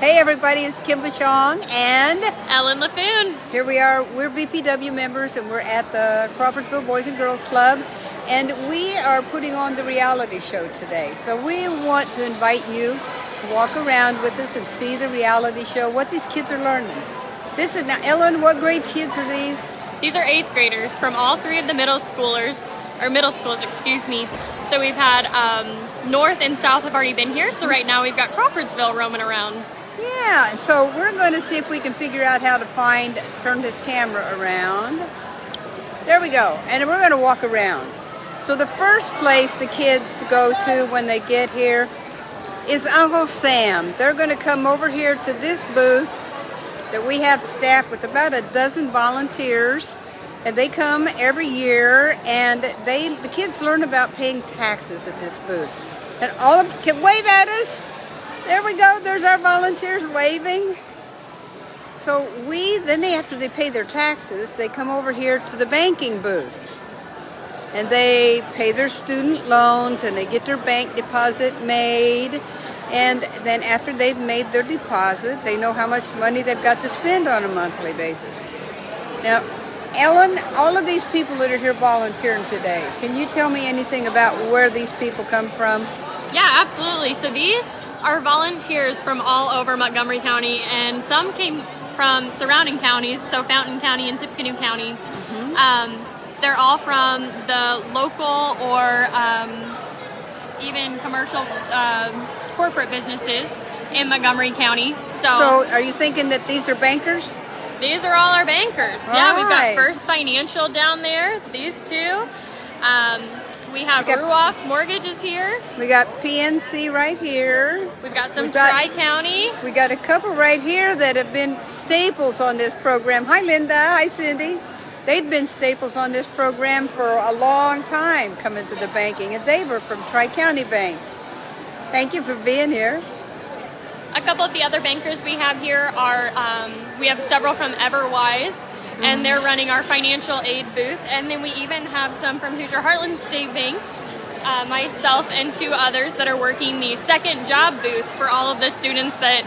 Hey everybody, it's Kim Bashong and Ellen LaFoon. Here we are. We're BPW members and we're at the Crawfordsville Boys and Girls Club, and we are putting on the reality show today. So we want to invite you to walk around with us and see the reality show, what these kids are learning. This is now, Ellen, what grade kids are these? These are 8th graders from all three of the middle schools, excuse me. So we've had North and South have already been here, so right now we've got Crawfordsville roaming around. Yeah, and so we're going to see if we can figure out how to turn this camera around. There we go, and we're going to walk around. So the first place the kids go to when they get here is Uncle Sam. They're going to come over here to this booth that we have staffed with about a dozen volunteers, and they come every year, and the kids learn about paying taxes at this booth. And all of them can wave at us. There we go, there's our volunteers waving. So then after they pay their taxes, they come over here to the banking booth. And they pay their student loans and they get their bank deposit made. And then after they've made their deposit, they know how much money they've got to spend on a monthly basis. Now, Ellen, all of these people that are here volunteering today, can you tell me anything about where these people come from? Yeah, absolutely. So these are volunteers from all over Montgomery County, and some came from surrounding counties, so Fountain County and Tippecanoe County. Mm-hmm. They're all from the local or even commercial corporate businesses in Montgomery County. So are you thinking that these are bankers? These are all our bankers. All yeah, we've right. got First Financial down there, these two. We have Ruoff Mortgage is here. We got PNC right here. We've got some Tri-County. We got a couple right here that have been staples on this program. Hi, Linda. Hi, Cindy. They've been staples on this program for a long time coming to the banking, and they were from Tri-County Bank. Thank you for being here. A couple of the other bankers we have here are, we have several from Everwise, and they're running our financial aid booth. And then we even have some from Hoosier Heartland State Bank, myself and two others that are working the second job booth for all of the students that,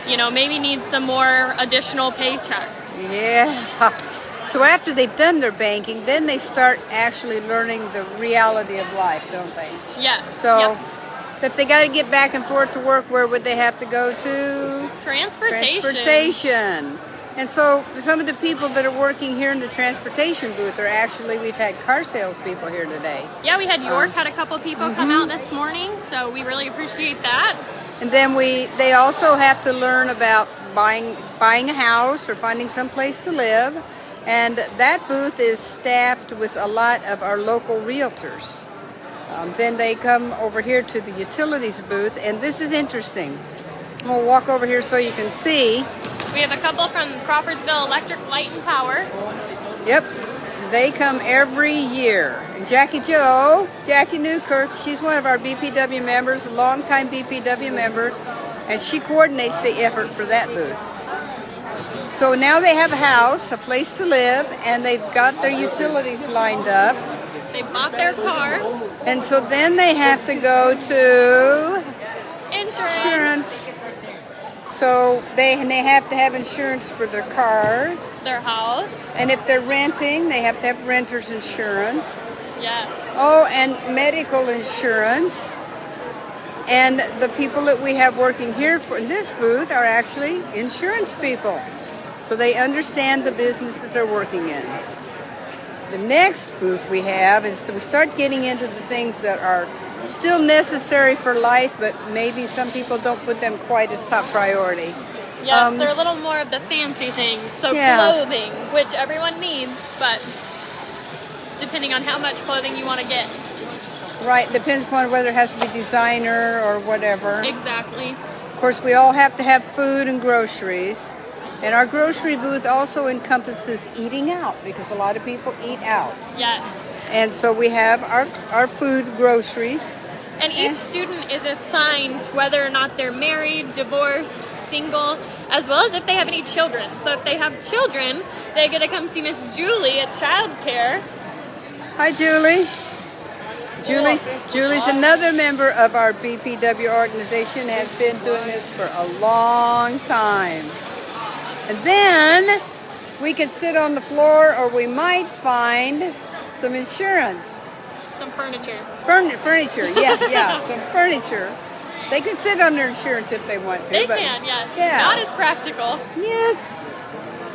maybe need some more additional paycheck. Yeah. So after they've done their banking, then they start actually learning the reality of life, don't they? Yes. So if they got to get back and forth to work, where would they have to go to? Transportation. And so some of the people that are working here in the transportation booth are actually, we've had car salespeople here today. Yeah, we had York, had a couple people come out this morning, so we really appreciate that. And then they also have to learn about buying a house or finding some place to live. And that booth is staffed with a lot of our local realtors. Then they come over here to the utilities booth, and this is interesting. We'll walk over here so you can see. We have a couple from Crawfordsville Electric Light and Power. Yep, they come every year. And Jackie Newkirk, she's one of our BPW members, a longtime BPW member, and she coordinates the effort for that booth. So now they have a house, a place to live, and they've got their utilities lined up. They bought their car. And so then they have to go to Insurance. So they have to have insurance for their car. Their house. And if they're renting, they have to have renter's insurance. Yes. Oh, and medical insurance. And the people that we have working here in this booth are actually insurance people. So they understand the business that they're working in. The next booth we have is we start getting into the things that are still necessary for life, but maybe some people don't put them quite as top priority. Yes, they're a little more of the fancy things. So clothing, which everyone needs, but depending on how much clothing you want to get. Right, depends upon whether it has to be designer or whatever. Exactly. Of course, we all have to have food and groceries. And our grocery booth also encompasses eating out, because a lot of people eat out. Yes. And so we have our food groceries. And each student is assigned whether or not they're married, divorced, single, as well as if they have any children. So if they have children, they get to come see Miss Julie at childcare. Hi, Julie. Julie's another member of our BPW organization, has been doing this for a long time. And then we could sit on the floor, or we might find some insurance. Some furniture. Furniture, yeah, some furniture. They can sit on their insurance if they want to. They can, yes. Yeah. Not as practical. Yes.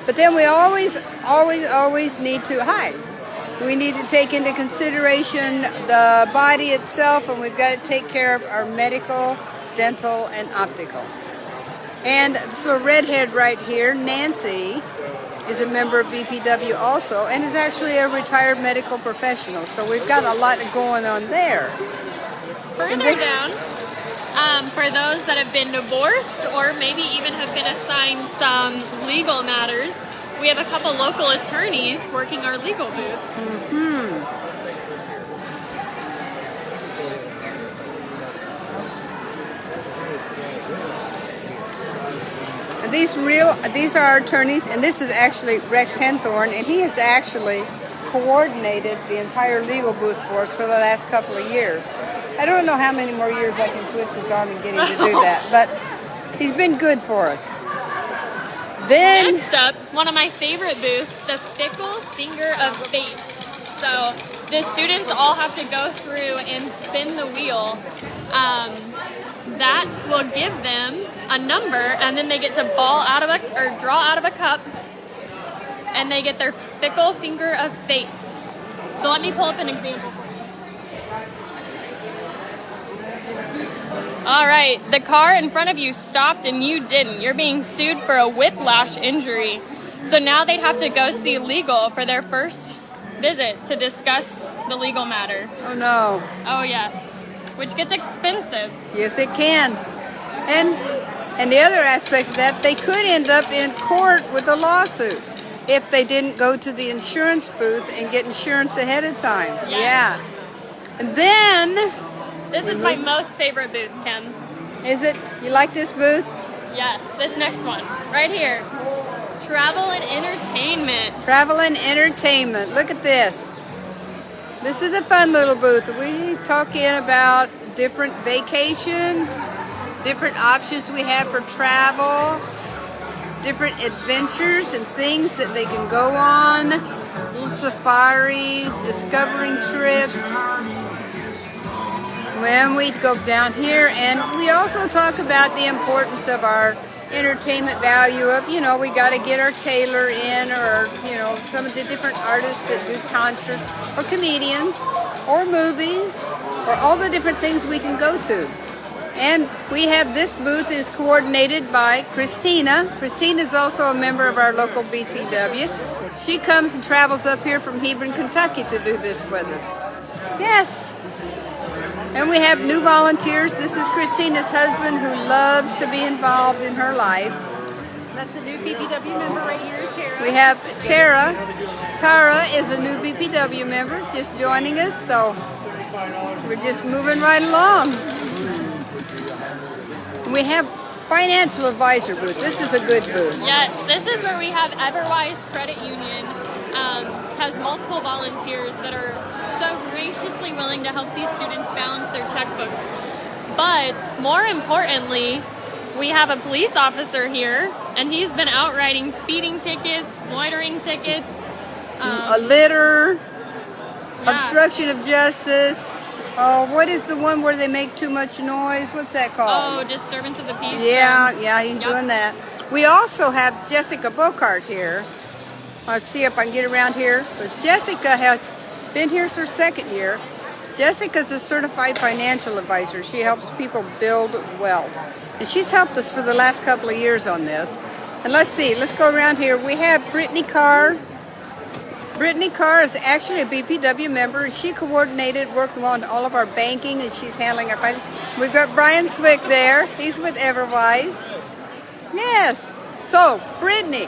But then we always need to hide. We need to take into consideration the body itself, and we've got to take care of our medical, dental, and optical. And this little redhead right here, Nancy, is a member of BPW also, and is actually a retired medical professional. So we've got a lot going on there. Further down, for those that have been divorced or maybe even have been assigned some legal matters, we have a couple local attorneys working our legal booth. And these are our attorneys, and this is actually Rex Henthorne, and he has actually coordinated the entire legal booth for us for the last couple of years. I don't know how many more years I can twist his arm and get him to do that, but he's been good for us. Then next up, one of my favorite booths, the Fickle Finger of Fate. So the students all have to go through and spin the wheel. That will give them a number, and then they get to draw out of a cup, and they get their Fickle Finger of Fate. So let me pull up an example for you. All right, the car in front of you stopped and you didn't. You're being sued for a whiplash injury. So now they'd have to go see legal for their first visit to discuss the legal matter. Oh no. Oh yes, which gets expensive. Yes, it can. And the other aspect of that, they could end up in court with a lawsuit if they didn't go to the insurance booth and get insurance ahead of time. Yes. Yeah. And then this is my most favorite booth, Ken. Is it? You like this booth? Yes, this next one, right here. Travel and entertainment. Travel and entertainment. Look at this. This is a fun little booth. We talking about different vacations, different options we have for travel, different adventures and things that they can go on, little safaris, discovering trips. When we go down here, and we also talk about the importance of our entertainment value of, we got to get our tailor in, or, some of the different artists that do concerts, or comedians, or movies, or all the different things we can go to. And we have this booth is coordinated by Christina. Christina is also a member of our local BPW. She comes and travels up here from Hebron, Kentucky to do this with us. Yes. And we have new volunteers. This is Christina's husband, who loves to be involved in her life. That's a new BPW member right here, Tara. We have Tara. Tara is a new BPW member, just joining us, so we're just moving right along. We have financial advisor booth. This is a good booth. Yes, this is where we have Everwise Credit Union. Has multiple volunteers that are so graciously willing to help these students balance their checkbooks. But more importantly, we have a police officer here, and he's been out writing speeding tickets, loitering tickets, a litter, obstruction of justice. Oh, what is the one where they make too much noise? What's that called? Oh, disturbance of the peace. Yeah, he's doing that. We also have Jessica Bocart here. Let's see if I can get around here. But Jessica has been here for her second year. Jessica's a certified financial advisor. She helps people build wealth. And she's helped us for the last couple of years on this. And let's go around here. We have Brittany Carr. Brittany Carr is actually a BPW member. She coordinated working on all of our banking, and she's handling our finance. We've got Brian Swick there. He's with Everwise. Yes. So, Brittany,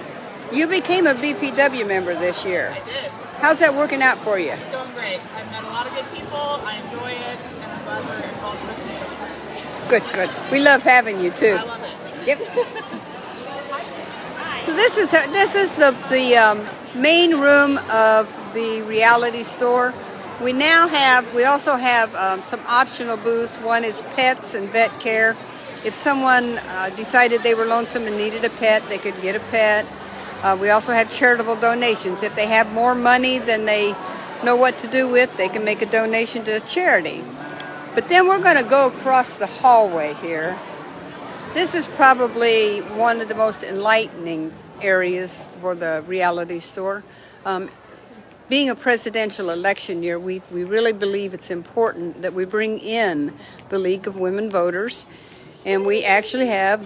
you became a BPW member this year. I did. How's that working out for you? It's going great. I've met a lot of good people. I enjoy it, and I'm glad we're involved with it. Good. We love having you too. I love it. Yep. So this is the main room of the reality store. We also have some optional booths. One is pets and vet care. If someone decided they were lonesome and needed a pet, they could get a pet. We also have charitable donations. If they have more money than they know what to do with, they can make a donation to a charity. But then we're going to go across the hallway here. This is probably one of the most enlightening areas for the reality store. Being a presidential election year, we really believe it's important that we bring in the League of Women Voters. And we actually have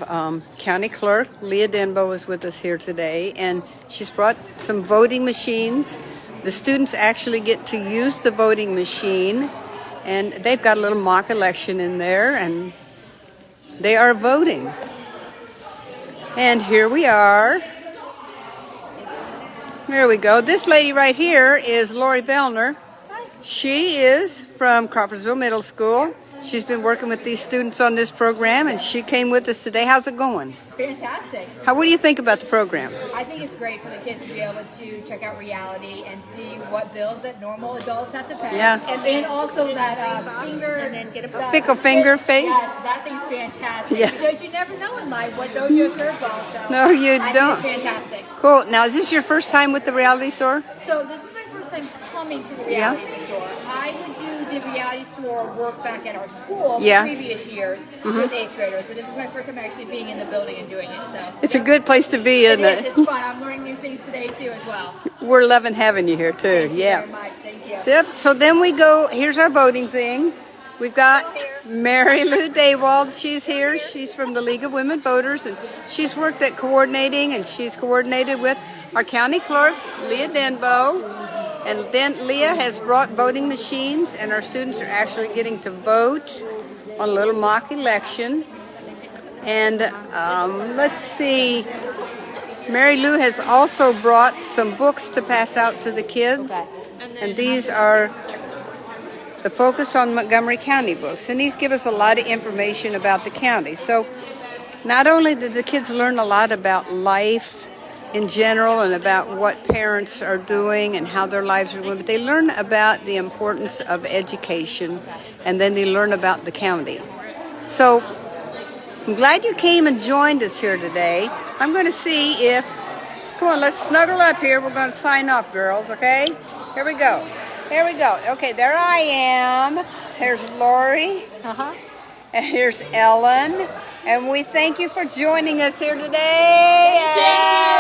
County Clerk Leah Denbo is with us here today, and she's brought some voting machines. The students actually get to use the voting machine, and they've got a little mock election in there, and they are voting. And here we are. There we go. This lady right here is Lori Bellner. She is from Crawfordsville Middle School. She's been working with these students on this program, and she came with us today. How's it going? Fantastic. What do you think about the program? I think it's great for the kids to be able to check out reality and see what bills that normal adults have to pay. Yeah. And also that finger and then get a Pickle finger thing? Yes, that thing's fantastic. Yeah. Because you never know in life what those you a curveball. So No, you I don't. think it's fantastic. Cool. Now, is this your first time with the reality store? So this is my first time coming to the reality store. I would do the reality store work back at our school previous years with 8th graders, but this is my first time actually being in the building and doing it. So It's a good place to be, isn't it? It's fun. I'm learning new things today too as well. We're loving having you here too. Thank you very much. Thank you. So then we go, here's our voting thing. We've got Mary Lou Daywald. She's here. She's from the League of Women Voters, and she's worked at coordinating, and she's coordinated with our county clerk, Leah Denbo. And then Leah has brought voting machines, and our students are actually getting to vote on a little mock election. And let's see, Mary Lou has also brought some books to pass out to the kids. And these are the Focus on Montgomery County books. And these give us a lot of information about the county. So not only did the kids learn a lot about life in general and about what parents are doing and how their lives are going, but they learn about the importance of education, and then they learn about the county. So I'm glad you came and joined us here today. I'm going to see if, come on, let's snuggle up here. We're going to sign off, girls, okay? Here we go. Here we go. Okay, there I am. Here's Lori. And here's Ellen. And we thank you for joining us here today. Thank you.